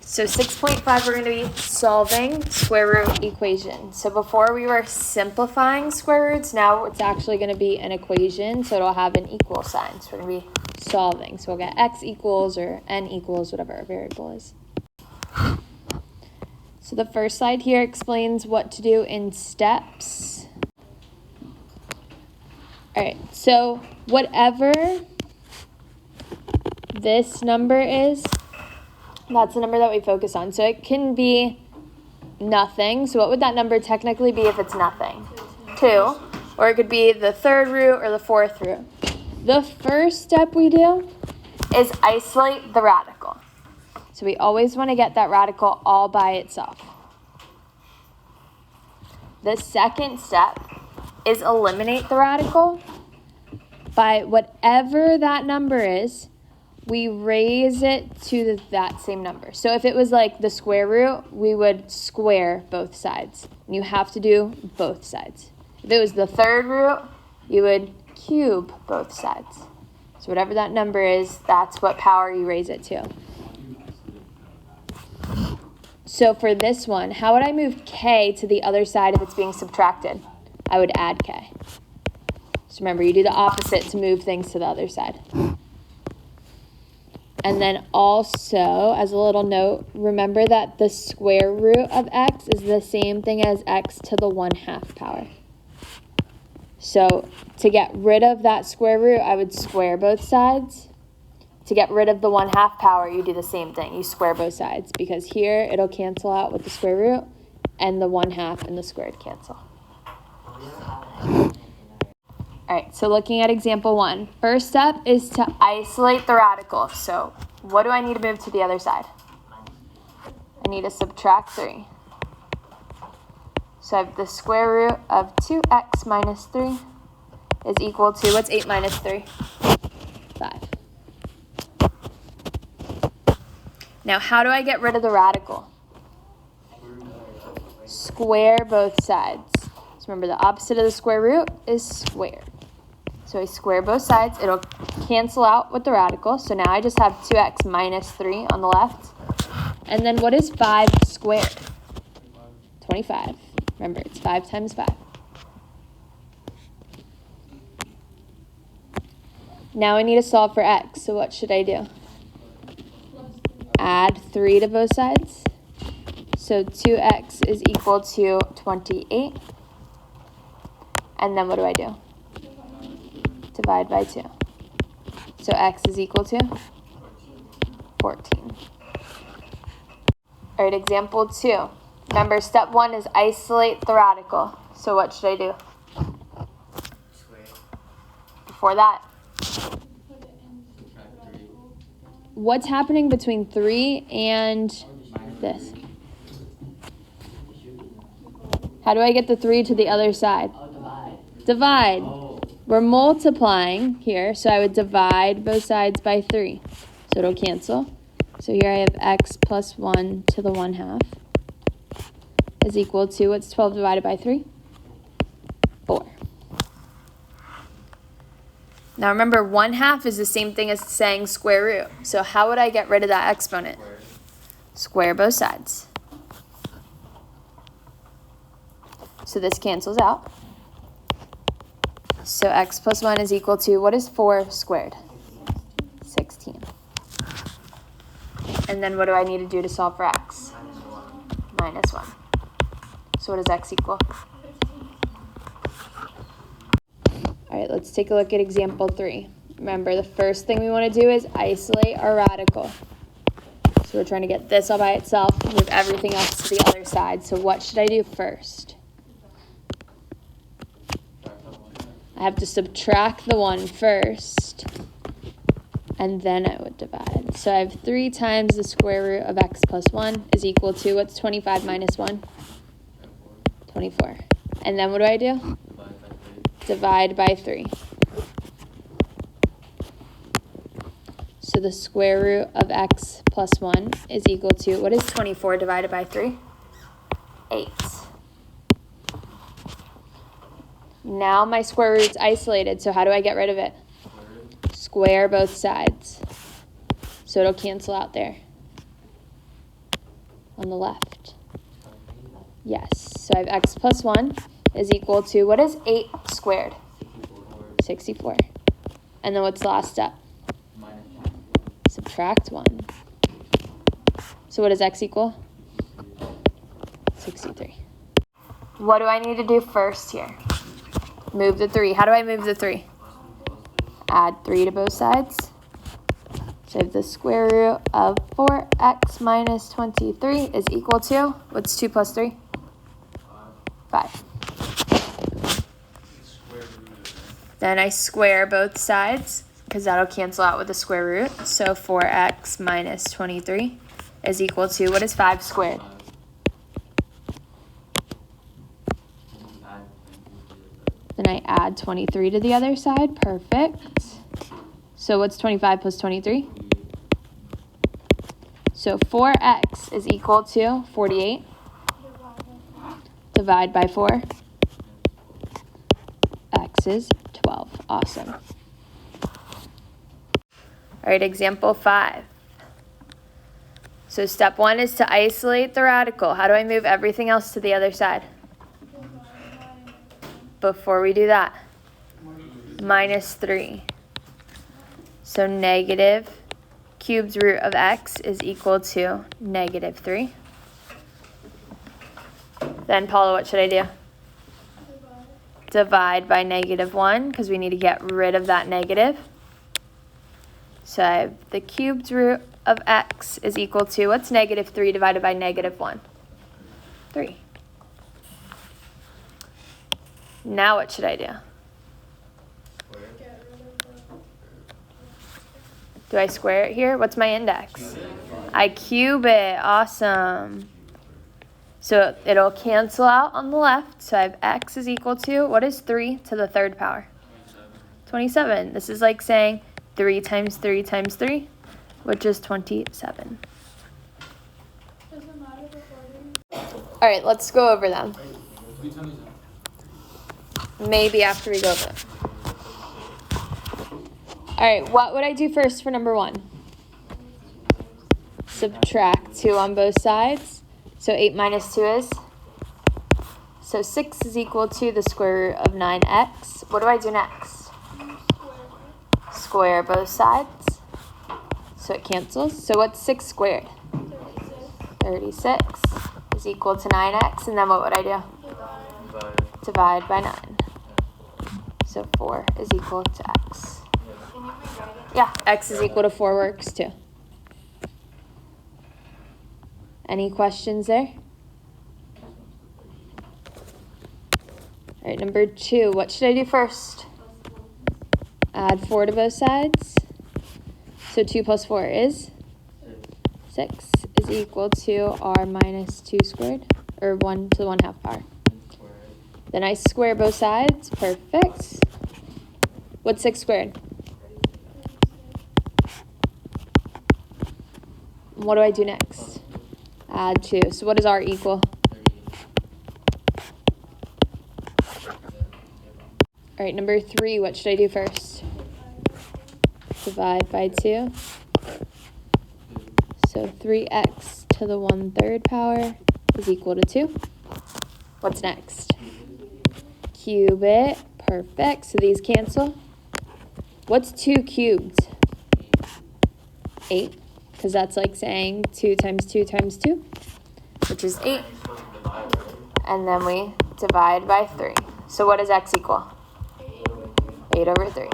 So 6.5, we're going to be solving square root equation. So before we were simplifying square roots, now it's actually going to be an equation, so it'll have an equal sign. So we're going to be solving. So we'll get x equals or n equals, whatever our variable is. So the first slide here explains what to do in steps. All right, so whatever this number is, that's the number that we focus on. So it can be nothing. So what would that number technically be if it's nothing? 2. Or it could be the third root or the fourth root. The first step we do is isolate the radical. So we always want to get that radical all by itself. The second step is eliminate the radical. By whatever that number is, we raise it to that same number. So if it was like the square root, we would square both sides. And you have to do both sides. If it was the third root, you would cube both sides. So whatever that number is, that's what power you raise it to. So for this one, how would I move k to the other side if it's being subtracted? I would add k. So remember, you do the opposite to move things to the other side. And then also, as a little note, remember that the square root of x is the same thing as x to the 1/2 power. So to get rid of that square root, I would square both sides. To get rid of the 1/2 power, you do the same thing. You square both sides because here it'll cancel out with the square root and the 1/2 and the squared cancel. All right, so looking at example 1, first step is to isolate the radical. So what do I need to move to the other side? I need to subtract 3. So I have the square root of 2x minus 3 is equal to, what's 8 minus 3? 5. Now, how do I get rid of the radical? Square both sides. So remember, the opposite of the square root is squared. So I square both sides. It'll cancel out with the radical. So now I just have 2x minus 3 on the left. And then what is 5 squared? 25. Remember, it's 5 times 5. Now I need to solve for x. So what should I do? Add 3 to both sides. So 2x is equal to 28. And then what do I do? Divide by 2. So x is equal to 14. All right, example 2. Remember, step 1 is isolate the radical. So what should I do? Before that, what's happening between 3 and this? How do I get the 3 to the other side? Divide. We're multiplying here, so I would divide both sides by 3. So it'll cancel. So here I have x plus 1 to the 1/2 is equal to, what's 12 divided by 3? 4. Now remember, 1/2 is the same thing as saying square root. So how would I get rid of that exponent? Square both sides. So this cancels out. So x plus 1 is equal to, what is 4 squared? 16. And then what do I need to do to solve for x? Minus 1. So what does x equal? All right, let's take a look at example 3. Remember, the first thing we want to do is isolate our radical. So we're trying to get this all by itself, move everything else to the other side. So what should I do first? I have to subtract the 1 first, and then I would divide. So I have 3 times the square root of x plus 1 is equal to, what's 25 minus 1? 24. And then what do I do? Divide by 3. So the square root of x plus 1 is equal to, what is 24 divided by 3? 8. Now my square root's isolated, so how do I get rid of it? Square both sides. So it'll cancel out there. on the left. Yes, so I have x plus 1 is equal to, what is 8 squared? 64. And then what's the last step? Subtract 1. So what does x equal? 63. What do I need to do first here? Move the 3. How do I move the 3? Add 3 to both sides. So I have the square root of 4x minus 23 is equal to, what's 2 plus 3? 5. Then I square both sides, because that'll cancel out with the square root. So 4x minus 23 is equal to, what is 5 squared? Then I add 23 to the other side. Perfect. So what's 25 plus 23? So 4x is equal to 48. Divide by 4. X is 12. Awesome. All right, example 5. So step 1 is to isolate the radical. How do I move everything else to the other side? Before we do that, minus 3. So negative cubed root of x is equal to negative 3. Then, Paula, what should I do? Divide by negative 1, because we need to get rid of that negative. So I have the cubed root of x is equal to, what's negative 3 divided by negative 1? 3. Now what should I do? Do I square it here? What's my index? I cube it. Awesome. So it'll cancel out on the left. So I have x is equal to, what is 3 to the third power? 27. This is like saying 3 times 3 times 3, which is 27. All right, let's go over them. Maybe after we go over them. All right, what would I do first for number 1? Subtract 2 on both sides. So 8 minus 2 is? So 6 is equal to the square root of 9x. What do I do next? Square both sides. So it cancels. So what's 6 squared? 36 is equal to 9x. And then what would I do? Divide by 9. So 4 is equal to x. Yeah, x is equal to 4 works too. Any questions there? All right, number 2. What should I do first? Add 4 to both sides. So 2 plus 4 is? 6 is equal to r minus 2 squared, or 1 to the 1/2 power. Then I square both sides. Perfect. What's 6 squared? What do I do next? Add 2. So what does r equal? All right, number 3. What should I do first? Divide by 2. So 3x to the 1/3 power is equal to 2. What's next? Cube it. Perfect. So these cancel. What's 2 cubed? 8. Because that's like saying 2 times 2 times 2, which is 8. And then we divide by 3. So what does x equal? 8 over 3.